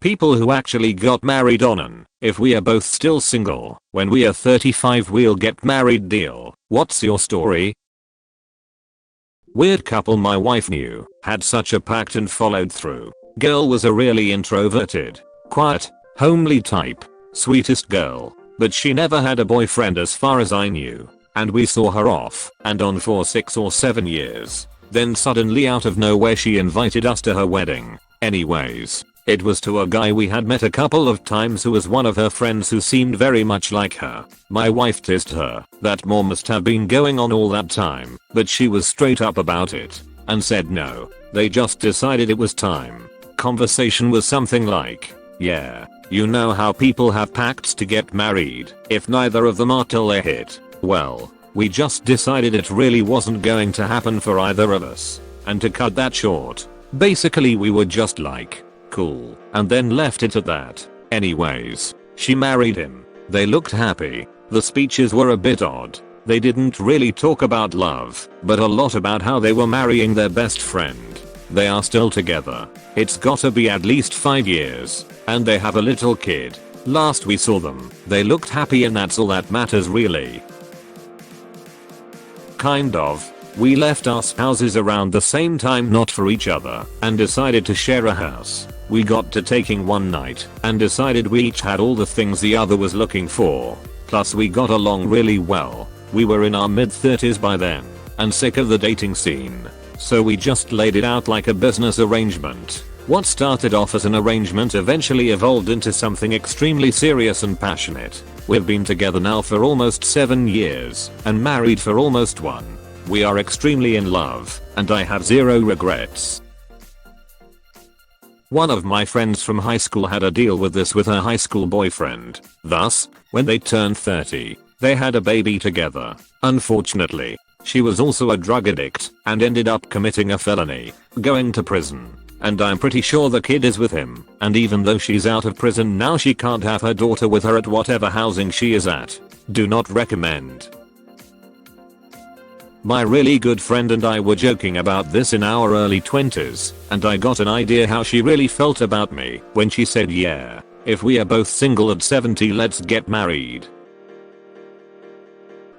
People who actually got married on an if we are both still single when we are 35 we'll get married deal. What's your story? Weird couple my wife knew had such a pact and followed through. Girl was a really introverted, quiet, homely type. Sweetest girl. But she never had a boyfriend as far as I knew. And we saw her off and on for 6 or 7 years. Then suddenly out of nowhere she invited us to her wedding. Anyways, it was to a guy we had met a couple of times who was one of her friends who seemed very much like her. My wife teased her that more must have been going on all that time, but she was straight up about it and said no. They just decided it was time. Conversation was something like, yeah, you know how people have pacts to get married if neither of them are till they hit. Well, we just decided it really wasn't going to happen for either of us. And to cut that short, basically we were just like, cool, and then left it at that. Anyways, she married him. They looked happy. The speeches were a bit odd. They didn't really talk about love, but a lot about how they were marrying their best friend. They are still together. It's gotta be at least 5 years. And they have a little kid. Last we saw them, they looked happy and that's all that matters really. Kind of. We left our spouses around the same time, not for each other, and decided to share a house. We got to taking one night and decided we each had all the things the other was looking for. Plus we got along really well. We were in our mid-30s by then and sick of the dating scene. So we just laid it out like a business arrangement. What started off as an arrangement eventually evolved into something extremely serious and passionate. We've been together now for almost 7 years and married for almost 1. We are extremely in love and I have zero regrets. One of my friends from high school had a deal with this with her high school boyfriend. Thus, when they turned 30, they had a baby together. Unfortunately, she was also a drug addict and ended up committing a felony, going to prison. And I'm pretty sure the kid is with him, and even though she's out of prison now she can't have her daughter with her at whatever housing she is at. Do not recommend. My really good friend and I were joking about this in our early 20s, and I got an idea how she really felt about me when she said, yeah, if we are both single at 70 let's get married.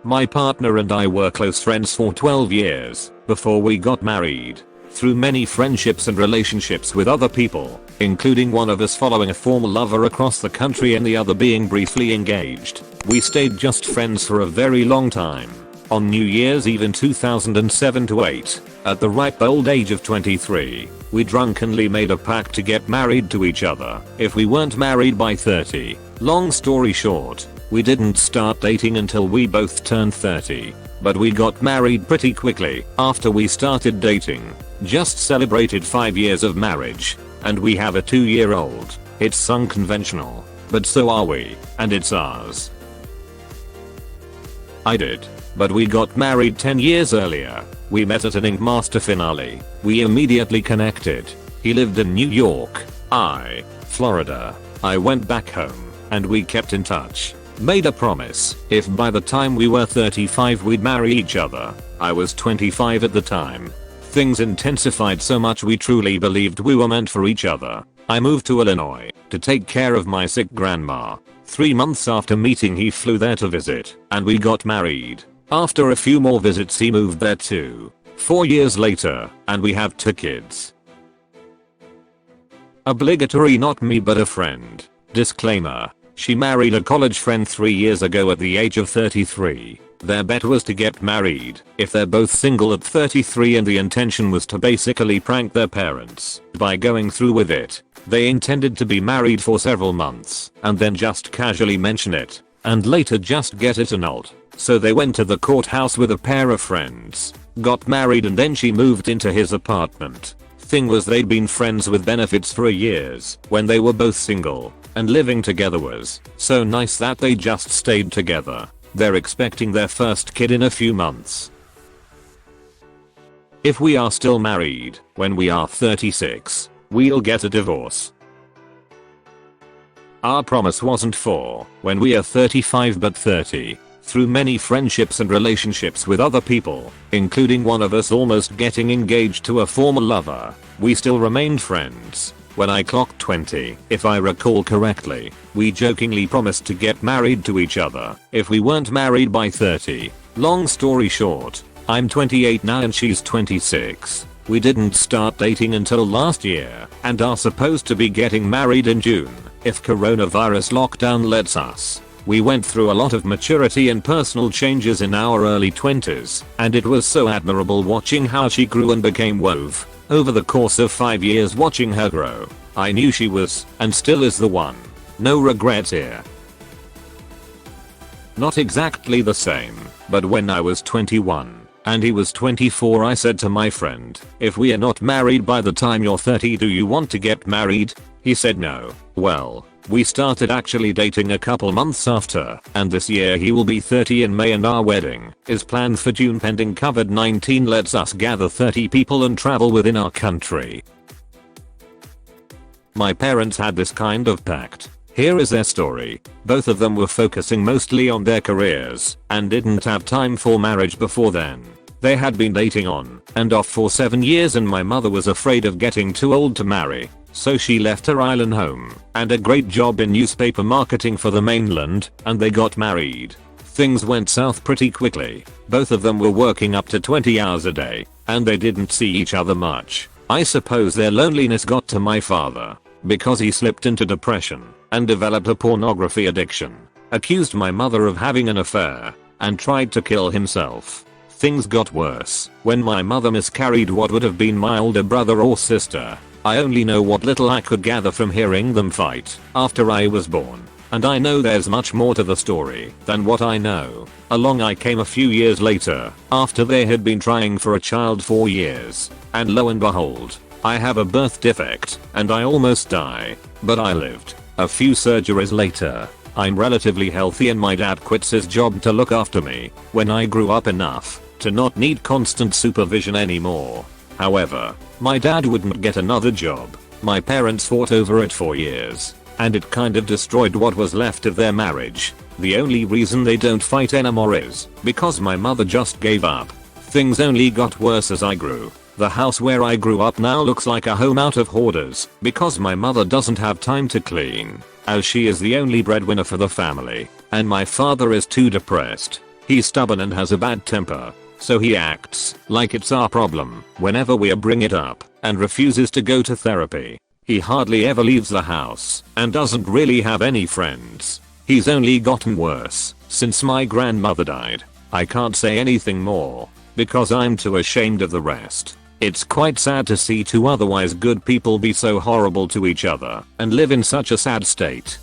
My partner and I were close friends for 12 years before we got married. Through many friendships and relationships with other people, including one of us following a former lover across the country and the other being briefly engaged, we stayed just friends for a very long time. On New Year's Eve in 2007-8, at the ripe old age of 23, we drunkenly made a pact to get married to each other if we weren't married by 30. Long story short, we didn't start dating until we both turned 30. But we got married pretty quickly after we started dating. Just celebrated 5 years of marriage. And we have a 2-year-old. It's unconventional. But so are we. And it's ours. I did. But we got married 10 years earlier. We met at an Ink Master finale. We immediately connected. He lived in New York. I, Florida. I went back home. And we kept in touch. Made a promise, if by the time we were 35 we'd marry each other. I was 25 at the time. Things intensified so much we truly believed we were meant for each other. I moved to Illinois to take care of my sick grandma. 3 months after meeting he flew there to visit, and we got married. After a few more visits he moved there too. 4 years later, and we have 2 kids. Obligatory not me but a friend. Disclaimer. She married a college friend 3 years ago at the age of 33. Their bet was to get married if they're both single at 33 and the intention was to basically prank their parents by going through with it. They intended to be married for several months and then just casually mention it and later just get it annulled. So they went to the courthouse with a pair of friends, got married and then she moved into his apartment. Thing was they'd been friends with benefits for years when they were both single. And living together was so nice that they just stayed together. They're expecting their first kid in a few months. If we are still married when we are 36, we'll get a divorce. Our promise wasn't for when we are 35 but 30. Through many friendships and relationships with other people, including one of us almost getting engaged to a former lover, we still remained friends. When I clocked 20, if I recall correctly, we jokingly promised to get married to each other if we weren't married by 30. Long story short, I'm 28 now and she's 26. We didn't start dating until last year and are supposed to be getting married in June if coronavirus lockdown lets us. We went through a lot of maturity and personal changes in our early 20s, and it was so admirable watching how she grew and became wove. Over the course of 5 years watching her grow, I knew she was, and still is, the one. No regrets here. Not exactly the same, but when I was 21 and he was 24, I said to my friend, if we are not married by the time you're 30, do you want to get married? He said no. Well, we started actually dating a couple months after, and this year he will be 30 in May and our wedding is planned for June pending COVID-19 lets us gather 30 people and travel within our country. My parents had this kind of pact. Here is their story. Both of them were focusing mostly on their careers and didn't have time for marriage before then. They had been dating on and off for 7 years and my mother was afraid of getting too old to marry. So she left her island home and a great job in newspaper marketing for the mainland, and they got married. Things went south pretty quickly. Both of them were working up to 20 hours a day, and they didn't see each other much. I suppose their loneliness got to my father, because he slipped into depression and developed a pornography addiction, accused my mother of having an affair, and tried to kill himself. Things got worse when my mother miscarried what would have been my older brother or sister. I only know what little I could gather from hearing them fight after I was born, and I know there's much more to the story than what I know. Along I came a few years later, after they had been trying for a child 4 years, and lo and behold, I have a birth defect and I almost die, but I lived. A few surgeries later, I'm relatively healthy and my dad quits his job to look after me when I grew up enough to not need constant supervision anymore. However, my dad wouldn't get another job. My parents fought over it for years, and it kind of destroyed what was left of their marriage. The only reason they don't fight anymore is because my mother just gave up. Things only got worse as I grew. The house where I grew up now looks like a home out of hoarders because my mother doesn't have time to clean, as she is the only breadwinner for the family, and my father is too depressed. He's stubborn and has a bad temper, so he acts like it's our problem whenever we bring it up and refuses to go to therapy. He hardly ever leaves the house and doesn't really have any friends. He's only gotten worse since my grandmother died. I can't say anything more because I'm too ashamed of the rest. It's quite sad to see two otherwise good people be so horrible to each other and live in such a sad state.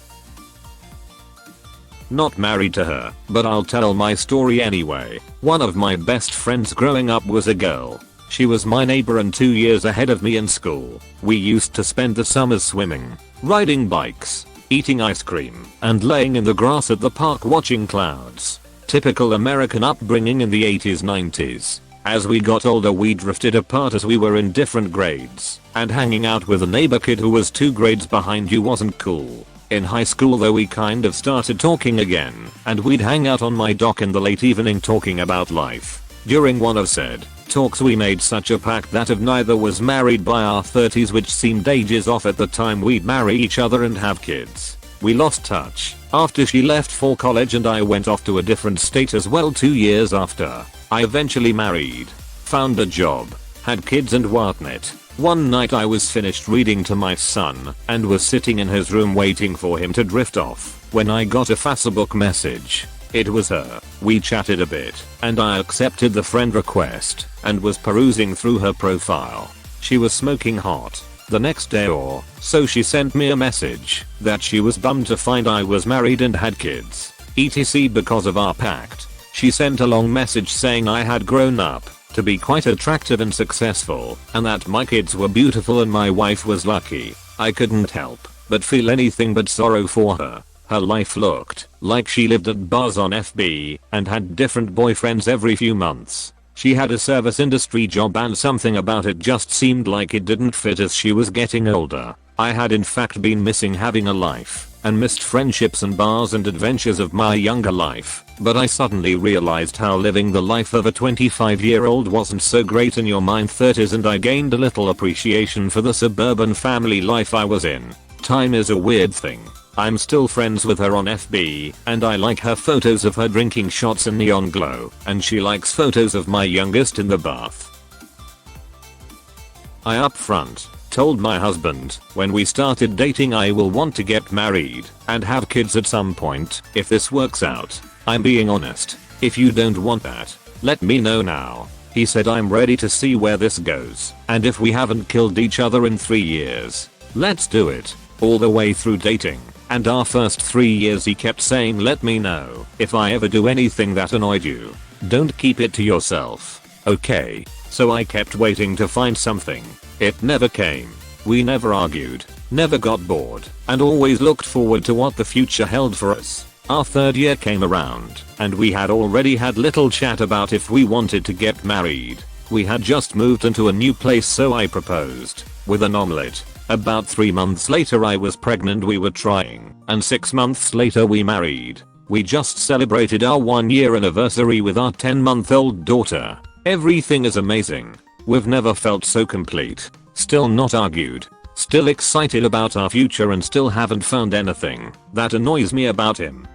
Not married to her, but I'll tell my story anyway. One of my best friends growing up was a girl. She was my neighbor and 2 years ahead of me in school. We used to spend the summers swimming, riding bikes, eating ice cream, and laying in the grass at the park watching clouds. Typical American upbringing in the 80s 90s. As we got older we drifted apart as we were in different grades, and hanging out with a neighbor kid who was 2 grades behind you wasn't cool. In high school though we kind of started talking again, and we'd hang out on my dock in the late evening talking about life. During one of said talks we made such a pact that if neither was married by our 30s, which seemed ages off at the time, we'd marry each other and have kids. We lost touch after she left for college and I went off to a different state as well 2 years after. I eventually married, found a job, had kids and whatnot. One night I was finished reading to my son and was sitting in his room waiting for him to drift off when I got a Facebook message. It was her. We chatted a bit and I accepted the friend request and was perusing through her profile. She was smoking hot. The next day or so she sent me a message that she was bummed to find I was married and had kids, etc. because of our pact. She sent a long message saying I had grown up to be quite attractive and successful, and that my kids were beautiful and my wife was lucky. I couldn't help but feel anything but sorrow for her. Her life looked like she lived at bars on FB and had different boyfriends every few months. She had a service industry job and something about it just seemed like it didn't fit as she was getting older. I had in fact been missing having a life. and missed friendships and bars and adventures of my younger life, but I suddenly realized how living the life of a 25-year-old wasn't so great in your mind 30s, and I gained a little appreciation for the suburban family life I was in. Time is a weird thing. I'm still friends with her on FB, and I like her photos of her drinking shots in neon glow, and she likes photos of my youngest in the bath. I upfront told my husband when we started dating I will want to get married and have kids at some point if this works out. I'm being honest. If you don't want that, let me know now. He said I'm ready to see where this goes, and if we haven't killed each other in 3 years, let's do it. All the way through dating and our first 3 years he kept saying let me know if I ever do anything that annoyed you. Don't keep it to yourself. Okay. So I kept waiting to find something. It never came. We never argued, never got bored, and always looked forward to what the future held for us. Our 3rd year came around, and we had already had little chat about if we wanted to get married. We had just moved into a new place, so I proposed with an omelette. About 3 months later I was pregnant, we were trying, and 6 months later we married. We just celebrated our 1-year anniversary with our 10-month-old daughter. Everything is amazing. We've never felt so complete. Still not argued. Still excited about our future, and still haven't found anything that annoys me about him.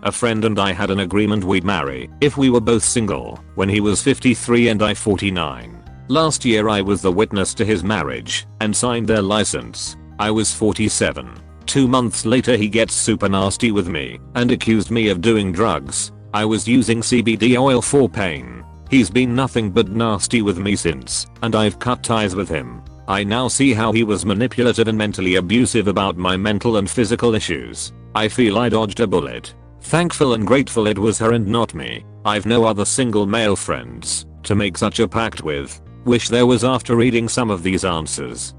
A friend and I had an agreement we'd marry if we were both single when he was 53 and I 49. Last year I was the witness to his marriage and signed their license. I was 47. 2 months later he gets super nasty with me and accused me of doing drugs. I was using CBD oil for pain. He's been nothing but nasty with me since, and I've cut ties with him. I now see how he was manipulative and mentally abusive about my mental and physical issues. I feel I dodged a bullet. Thankful and grateful it was her and not me. I've no other single male friends to make such a pact with. Wish there was after reading some of these answers.